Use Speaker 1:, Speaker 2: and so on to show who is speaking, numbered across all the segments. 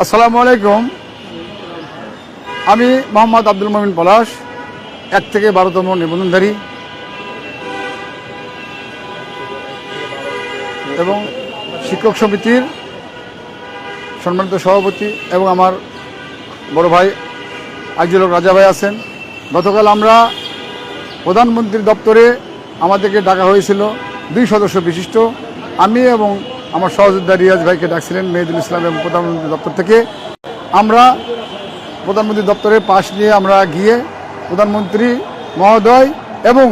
Speaker 1: আসসালামু আলাইকুম। আমি মোহাম্মদ আব্দুল মমিন পলাশ, 1 থেকে 12তম নিবন্ধনধারী এবং শিক্ষক সমিতির সম্মানিত সভাপতি এবং আমার বড় ভাই আইজুল হক রাজা ভাই আছেন। গতকাল আমরা প্রধানমন্ত্রীর দপ্তরে আমাদেরকে ডাকা হয়েছিল 2 সদস্য বিশিষ্ট, আমি এবং আমার সহযোদ্ধা রিয়াজ ভাইকে ডাকছিলেন মেহেদুল ইসলাম এবং প্রধানমন্ত্রী দপ্তর থেকে। আমরা প্রধানমন্ত্রী দপ্তরের পাশ নিয়ে আমরা গিয়ে প্রধানমন্ত্রী মহোদয় এবং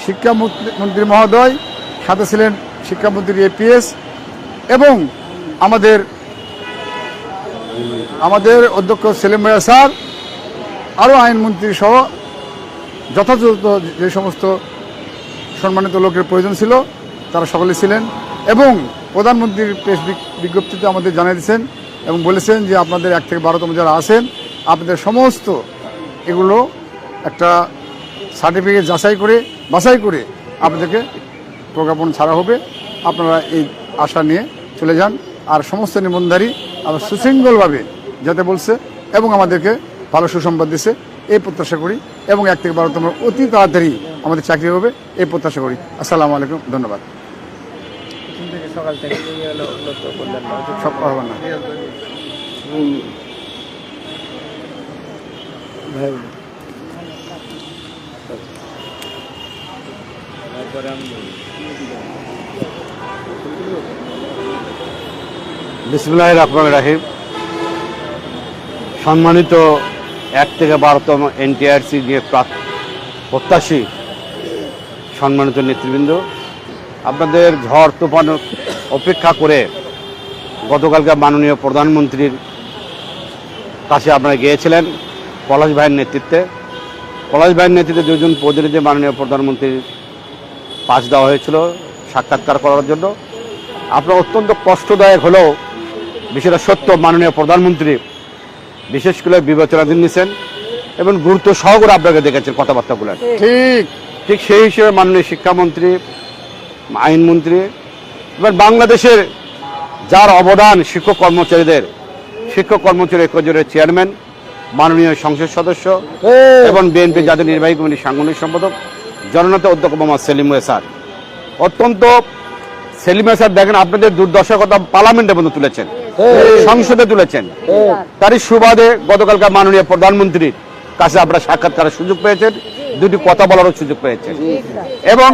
Speaker 1: শিক্ষামন্ত্রী মহোদয়, সাথে ছিলেন শিক্ষামন্ত্রী এপিএস এবং আমাদের অধ্যক্ষ সেলিম ভাইয়া স্যার, আরও আইনমন্ত্রী সহ যথাযথ যে সমস্ত সম্মানিত লোকের প্রয়োজন ছিল তারা সকলে ছিলেন। এবং প্রধানমন্ত্রীর প্রেস বিজ্ঞপ্তিতে আমাদের জানিয়ে দিয়েছেন এবং বলেছেন যে আপনাদের 1 থেকে 12তম যারা আছেন আপনাদের সমস্ত এগুলো একটা সার্টিফিকেট বাছাই করে আপনাদেরকে প্রজ্ঞাপন ছাড়া হবে। আপনারা এই আশা নিয়ে চলে যান। আর সমস্ত নিবন্ধনধারী আমরা সুশৃঙ্খলভাবে যাতে বলছে এবং আমাদেরকে ভালো সুসংবাদ দিছে এই প্রত্যাশা করি এবং 1 থেকে 12তম অতি তাড়াতাড়ি আমাদের চাকরি হবে এই প্রত্যাশা করি। আসসালামু আলাইকুম, ধন্যবাদ।
Speaker 2: সকাল থেকে
Speaker 1: সব পারবেন না
Speaker 3: বিসমিল্লাহির রহমানির রহিম। সম্মানিত 1 থেকে 12তম এনটিআরসি নিয়ে প্রত্যাশী সম্মানিত নেতৃবৃন্দ, আপনাদের ঝড় তুফান অপেক্ষা করে গতকালকে মাননীয় প্রধানমন্ত্রীর কাছে আপনারা গিয়েছিলেন পলাশ ভাইয়ের নেতৃত্বে। পলাশ ভাইয়ের নেতৃত্বে 2 জন প্রতিনিধি মাননীয় প্রধানমন্ত্রীর পাশ দেওয়া হয়েছিল সাক্ষাৎকার করার জন্য। আপনার অত্যন্ত কষ্টদায়ক হলেও বিষয়টা সত্য, মাননীয় প্রধানমন্ত্রী বিশেষ করে বিবেচনাধীন নিয়েছেন এবং গুরুত্ব সহকারে আপনাকে দেখেছেন কথাবার্তাগুলো। ঠিক সেই হিসেবে মাননীয় শিক্ষামন্ত্রী, আইনমন্ত্রী এবং বাংলাদেশের যার অবদান শিক্ষক কর্মচারী ঐক্যজোটের চেয়ারম্যান, মাননীয় সংসদ সদস্য এবং বিএনপি জাতীয় নির্বাহী কমিটির সাংগঠনিক সম্পাদক জননেতা অধ্যক্ষ মোহাম্মদ সেলিম স্যার, অত্যন্ত সেলিম স্যার দেখেন আপনাদের দুর্দশার কথা পার্লামেন্টে পর্যন্ত তুলেছেন, সংসদে তুলেছেন। তারই সুবাদে গতকালকার মাননীয় প্রধানমন্ত্রীর কাছে আপনারা সাক্ষাৎকারের সুযোগ পেয়েছেন, 2টি কথা বলারও সুযোগ পেয়েছেন এবং